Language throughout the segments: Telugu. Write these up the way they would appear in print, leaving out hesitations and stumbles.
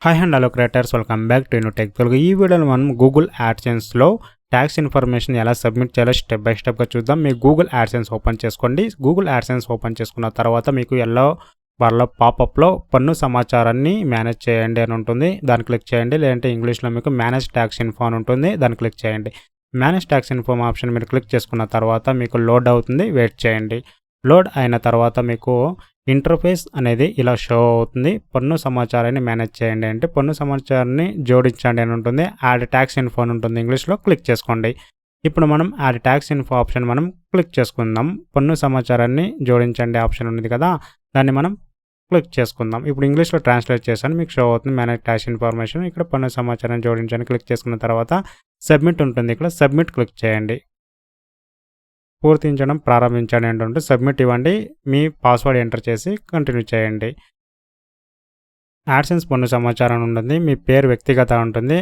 Hi and hello creators, welcome back to new tech Telugu. ఈ వీడియోలో మనం గూగుల్ యాడ్సెన్స్లో ట్యాక్స్ ఇన్ఫర్మేషన్ ఎలా సబ్మిట్ చేయాలో స్టెప్ బై స్టెప్గా చూద్దాం. మీ గూగుల్ యాడ్సెన్స్ ఓపెన్ చేసుకోండి. గూగుల్ యాడ్సెన్స్ ఓపెన్ చేసుకున్న తర్వాత మీకు ఎల్లో బార్లో పాపప్లో పన్ను సమాచారాన్ని మేనేజ్ చేయండి అని ఉంటుంది. దాన్ని క్లిక్ చేయండి. లేదంటే ఇంగ్లీష్లో మీకు మేనేజ్ ట్యాక్స్ ఇన్ఫో అని ఉంటుంది. దాన్ని క్లిక్ చేయండి. మేనేజ్ ట్యాక్స్ ఇన్ఫో ఆప్షన్ మీరు క్లిక్ చేసుకున్న తర్వాత మీకు లోడ్ అవుతుంది. వెయిట్ చేయండి. లోడ్ అయిన తర్వాత మీకు ఇంటర్ఫేస్ అనేది ఇలా షో అవుతుంది. పన్ను సమాచారాన్ని మేనేజ్ చేయండి అంటే పన్ను సమాచారాన్ని జోడించండి అని ఉంటుంది. యాడ్ ట్యాక్స్ ఇన్ఫో అని ఉంటుంది. ఇంగ్లీష్లో క్లిక్ చేసుకోండి. ఇప్పుడు మనం యాడ్ ట్యాక్స్ ఇన్ఫో ఆప్షన్ మనం క్లిక్ చేసుకుందాం. పన్ను సమాచారాన్ని జోడించండి ఆప్షన్ ఉంది కదా, దాన్ని మనం క్లిక్ చేసుకుందాం. ఇప్పుడు ఇంగ్లీష్లో ట్రాన్స్లేట్ చేశాను, మీకు షో అవుతుంది మేనేజ్ ట్యాక్స్ ఇన్ఫర్మేషన్. ఇక్కడ పన్ను సమాచారాన్ని జోడించండి క్లిక్ చేసుకున్న తర్వాత సబ్మిట్ ఉంటుంది. ఇక్కడ సబ్మిట్ క్లిక్ చేయండి. పూర్తించడం ప్రారంభించండి అంటుంటే సబ్మిట్ ఇవ్వండి. మీ పాస్వర్డ్ ఎంటర్ చేసి కంటిన్యూ చేయండి. యాడ్సెన్స్ పన్ను సమాచారం ఉంటుంది. మీ పేరు వ్యక్తిగత ఉంటుంది.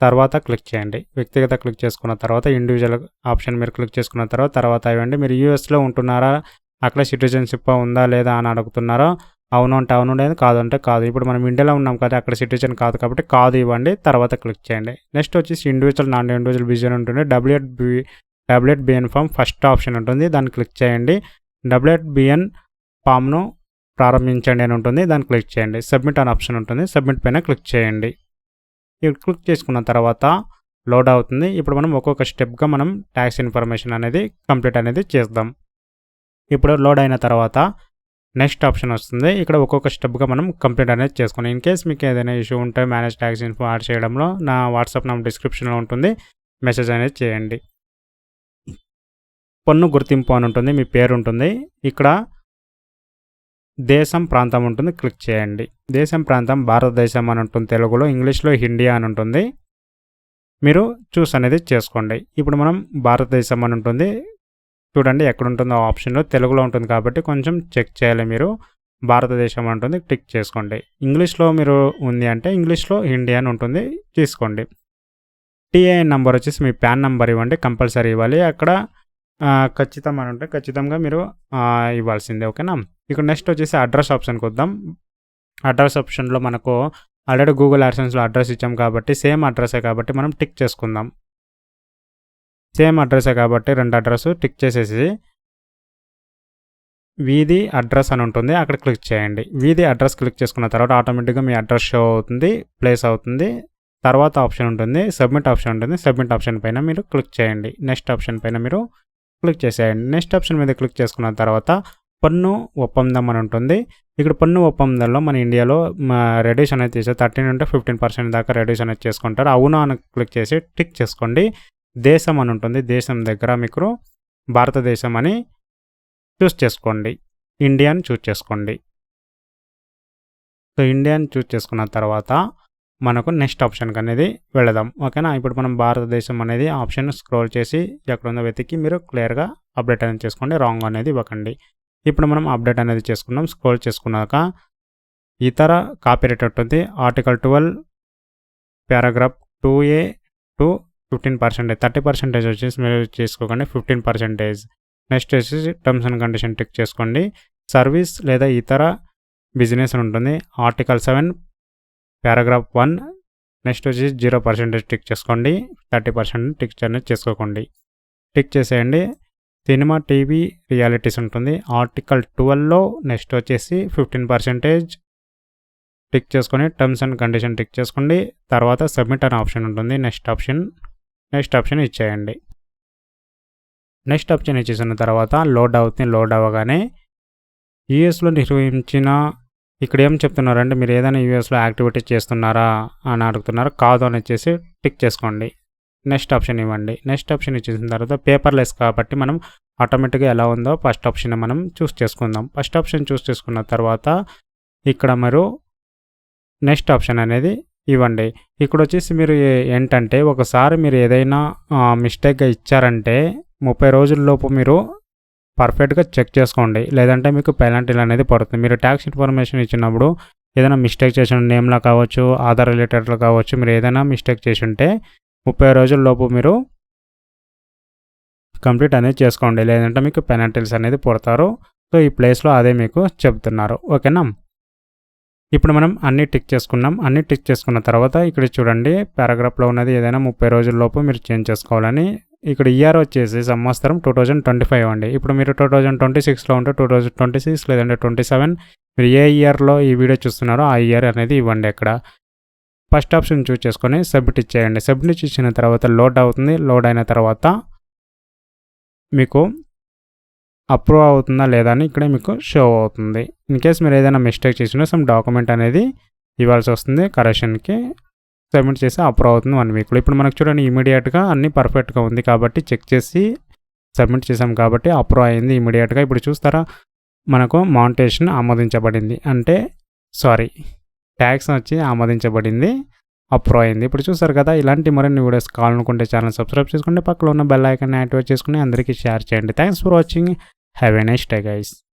తర్వాత క్లిక్ చేయండి. వ్యక్తిగత క్లిక్ చేసుకున్న తర్వాత ఇండివిజువల్ ఆప్షన్ మీరు క్లిక్ చేసుకున్న తర్వాత ఇవ్వండి. మీరు యూఎస్లో ఉంటున్నారా, అక్కడ సిటిజన్షిప్ ఉందా లేదా అని అడుగుతున్నారా. అవును అంటే అవును, లేదు కాదు అంటే కాదు. ఇప్పుడు మనం ఇండియాలో ఉన్నాం కదా, అక్కడ సిటిజన్ కాదు కాబట్టి కాదు ఇవ్వండి. తర్వాత క్లిక్ చేయండి. నెక్స్ట్ వచ్చేసి ఇండివిజువల్ నాన్ ఇండివిజువల్ బిజినెస్ ఉంటుంది. WHBN ఫామ్ ఫస్ట్ ఆప్షన్ ఉంటుంది. దాన్ని క్లిక్ చేయండి. WHBN ఫామ్ను ప్రారంభించండి అని ఉంటుంది. దాన్ని క్లిక్ చేయండి. సబ్మిట్ అనే ఆప్షన్ ఉంటుంది. సబ్మిట్ పైన క్లిక్ చేయండి. ఇప్పుడు క్లిక్ చేసుకున్న తర్వాత లోడ్ అవుతుంది. ఇప్పుడు మనం ఒక్కొక్క స్టెప్గా మనం ట్యాక్స్ ఇన్ఫర్మేషన్ అనేది కంప్లీట్ అనేది చేద్దాం. ఇప్పుడు లోడ్ అయిన తర్వాత నెక్స్ట్ ఆప్షన్ వస్తుంది. ఇక్కడ ఒక్కొక్క స్టెప్గా మనం కంప్లీట్ అనేది చేసుకున్నాం. ఇన్ కేస్ మీకు ఏదైనా ఇష్యూ ఉంటే మేనేజ్ ట్యాక్స్ ఇన్ఫో యాడ్ చేయడంలో నా వాట్సాప్ నెంబర్ డిస్క్రిప్షన్లో ఉంటుంది. మెసేజ్ అనేది చేయండి. పన్ను గుర్తింపు అని ఉంటుంది. మీ పేరు ఉంటుంది. ఇక్కడ దేశం ప్రాంతం ఉంటుంది. క్లిక్ చేయండి. దేశం ప్రాంతం భారతదేశం అని ఉంటుంది తెలుగులో. ఇంగ్లీష్లో ఇండియా అని ఉంటుంది. మీరు చూస్ అనేది చేసుకోండి. ఇప్పుడు మనం భారతదేశం అని ఉంటుంది. చూడండి ఎక్కడ ఉంటుందో ఆప్షన్లో తెలుగులో ఉంటుంది కాబట్టి కొంచెం చెక్ చేయాలి. మీరు భారతదేశం ఉంటుంది. టిక్ చేసుకోండి. ఇంగ్లీష్లో మీరు ఉంది అంటే ఇంగ్లీష్లో ఇండియా అని ఉంటుంది, తీసుకోండి. టీఐఎన్ నెంబర్ వచ్చేసి మీ పాన్ నెంబర్ ఇవ్వండి, కంపల్సరీ ఇవ్వాలి. అక్కడ ఖచ్చితం అని ఉంటే ఖచ్చితంగా మీరు ఇవ్వాల్సిందే. ఓకేనా. ఇక్కడ నెక్స్ట్ వచ్చేసి అడ్రస్ ఆప్షన్కి వద్దాం. అడ్రస్ ఆప్షన్లో మనకు ఆల్రెడీ గూగుల్ యాడ్సెన్స్లో అడ్రస్ ఇచ్చాం కాబట్టి సేమ్ అడ్రస్సే కాబట్టి మనం టిక్ చేసుకుందాం. సేమ్ అడ్రస్సే కాబట్టి రెండు అడ్రస్ టిక్ చేసేసి వీధి అడ్రస్ అని ఉంటుంది. అక్కడ క్లిక్ చేయండి. వీధి అడ్రస్ క్లిక్ చేసుకున్న తర్వాత ఆటోమేటిక్గా మీ అడ్రస్ షో అవుతుంది, ప్లేస్ అవుతుంది. తర్వాత ఆప్షన్ ఉంటుంది, సబ్మిట్ ఆప్షన్ ఉంటుంది. సబ్మిట్ ఆప్షన్ పైన మీరు క్లిక్ చేయండి. నెక్స్ట్ ఆప్షన్ పైన మీరు క్లిక్ చేసేయండి. నెక్స్ట్ ఆప్షన్ మీద క్లిక్ చేసుకున్న తర్వాత పన్ను ఒప్పందం అని ఉంటుంది. ఇక్కడ పన్ను ఒప్పందంలో మన ఇండియాలో రెడ్యూస్ అనేది తీసే 13 నుండి 15% దాకా రెడ్యూస్ అనేది చేసుకుంటారు. అవునా అని క్లిక్ చేసి టిక్ చేసుకోండి. దేశం అని ఉంటుంది. దేశం దగ్గర మీకు భారతదేశం అని చూస్ చేసుకోండి. ఇండియాని చూస్ చేసుకోండి. సో ఇండియాని చూస్ చేసుకున్న తర్వాత మనకు నెక్స్ట్ ఆప్షన్కి అనేది వెళదాం. ఓకేనా. ఇప్పుడు మనం భారతదేశం అనేది ఆప్షన్ స్క్రోల్ చేసి ఎక్కడ ఉందో వెతికి మీరు క్లియర్గా అప్డేట్ అనేది చేసుకోండి. రాంగ్ అనేది ఇవ్వకండి. ఇప్పుడు మనం అప్డేట్ అనేది చేసుకున్నాం. స్క్రోల్ చేసుకున్నాక ఇతర కాపీరైట్ ఉంటుంది. ఆర్టికల్ 12 పారాగ్రాఫ్ 2A టు 15%, 30% వచ్చేసి మీరు చేసుకోకండి, 15%. నెక్స్ట్ వచ్చేసి టర్మ్స్ అండ్ కండిషన్ టిక్ చేసుకోండి. సర్వీస్ లేదా ఇతర బిజినెస్ అని ఉంటుంది. ఆర్టికల్ 7 పారాగ్రాఫ్ 1 నెక్స్ట్ వచ్చేసి 0% టిక్ చేసుకోండి. 30% టిక్ అనేది చేసుకోకండి. టిక్ చేసేయండి. సినిమా టీవీ రియాలిటీస్ ఉంటుంది. ఆర్టికల్ 12లో నెక్స్ట్ వచ్చేసి 15% టిక్ చేసుకొని టర్మ్స్ అండ్ కండిషన్ టిక్ చేసుకోండి. తర్వాత సబ్మిట్ అనే ఆప్షన్ ఉంటుంది. నెక్స్ట్ ఆప్షన్ ఇచ్చేయండి. నెక్స్ట్ ఆప్షన్ ఇచ్చేసిన తర్వాత లోడ్ అవుతుంది. లోడ్ అవ్వగానే యూఎస్లో నిర్వహించిన ఇక్కడ ఏం చెప్తున్నారంటే మీరు ఏదైనా యూఎస్లో యాక్టివిటీ చేస్తున్నారా అని అడుగుతున్నారు. కాదు అని వచ్చేసి టిక్ చేసుకోండి. నెక్స్ట్ ఆప్షన్ ఇవ్వండి. నెక్స్ట్ ఆప్షన్ ఇచ్చేసిన తర్వాత పేపర్లెస్ కాబట్టి మనం ఆటోమేటిక్గా ఎలా ఉందో ఫస్ట్ ఆప్షన్ మనం చూస్ చేసుకుందాం. ఫస్ట్ ఆప్షన్ చూస్ చేసుకున్న తర్వాత ఇక్కడ మీరు నెక్స్ట్ ఆప్షన్ అనేది ఇవ్వండి. ఇక్కడ వచ్చేసి మీరు ఏంటంటే ఒకసారి మీరు ఏదైనా మిస్టేక్గా ఇచ్చారంటే 30 రోజుల్లోపు మీరు పర్ఫెక్ట్గా చెక్ చేసుకోండి. లేదంటే మీకు పెనాల్టీలు అనేది పడుతుంది. మీరు ట్యాక్స్ ఇన్ఫర్మేషన్ ఇచ్చినప్పుడు ఏదైనా మిస్టేక్ చేసిన నేమ్లో కావచ్చు, ఆధార్ రిలేటెడ్లో కావచ్చు, మీరు ఏదైనా మిస్టేక్ చేసి ఉంటే 30 రోజుల్లోపు మీరు కంప్లీట్ అనేది చేసుకోండి. లేదంటే మీకు పెనాల్టీస్ అనేది పడతారు. సో ఈ ప్లేస్లో అదే మీకు చెప్తున్నారు. ఓకేనా. ఇప్పుడు మనం అన్నీ టిక్ చేసుకున్నాం. అన్నీ టిక్ చేసుకున్న తర్వాత ఇక్కడ చూడండి పారాగ్రాఫ్‌లో ఉన్నది ఏదైనా 30 రోజుల్లోపు మీరు చేంజ్ చేసుకోవాలని. ఇక్కడ ఇయర్ వచ్చేసి సంవత్సరం 2025 అండి. ఇప్పుడు మీరు 2026లో ఉంటే 2026 లేదంటే 27 మీరు ఏ ఇయర్‌లో ఈ వీడియో చూస్తున్నారో ఆ ఇయర్ అనేది ఇవ్వండి ఇక్కడ. ఫస్ట్ ఆప్షన్ చూజ్ చేసుకొని సబ్మిట్ ఇచ్చేయండి. సబ్మిట్ ఇచ్చిన తర్వాత లోడ్ అవుతుంది. లోడ్ అయిన తర్వాత మీకు అప్రూవ్ అవుతుందా లేదా అని ఇక్కడ మీకు షో అవుతుంది. ఇన్కేస్ మీరు ఏదైనా మిస్టేక్ చేసినా సమ్ డాక్యుమెంట్ అనేది ఇవ్వాల్సి వస్తుంది కరెక్షన్కి. సబ్మిట్ చేసి అప్రూవ్ అవుతుంది 1 వీక్లో. ఇప్పుడు మనకు చూడండి ఇమీడియట్గా అన్నీ పర్ఫెక్ట్గా ఉంది కాబట్టి చెక్ చేసి సబ్మిట్ చేసాం కాబట్టి అప్రూవ్ అయింది ఇమీడియట్గా. ఇప్పుడు చూస్తారా మనకు మానిటైజేషన్ ఆమోదించబడింది, అంటే ట్యాక్స్ వచ్చి ఆమోదించబడింది, అప్రూవ్ అయింది. ఇప్పుడు చూస్తారు కదా, ఇలాంటి మరిన్ని వీడియోస్ కావాలనుకుంటే ఛానల్ సబ్స్క్రైబ్ చేసుకోండి, పక్కలో ఉన్న బెల్ ఐకాన్ని యాక్టివేట్ చేసుకుని అందరికీ షేర్ చేయండి. Thanks for watching. Have a nice day guys.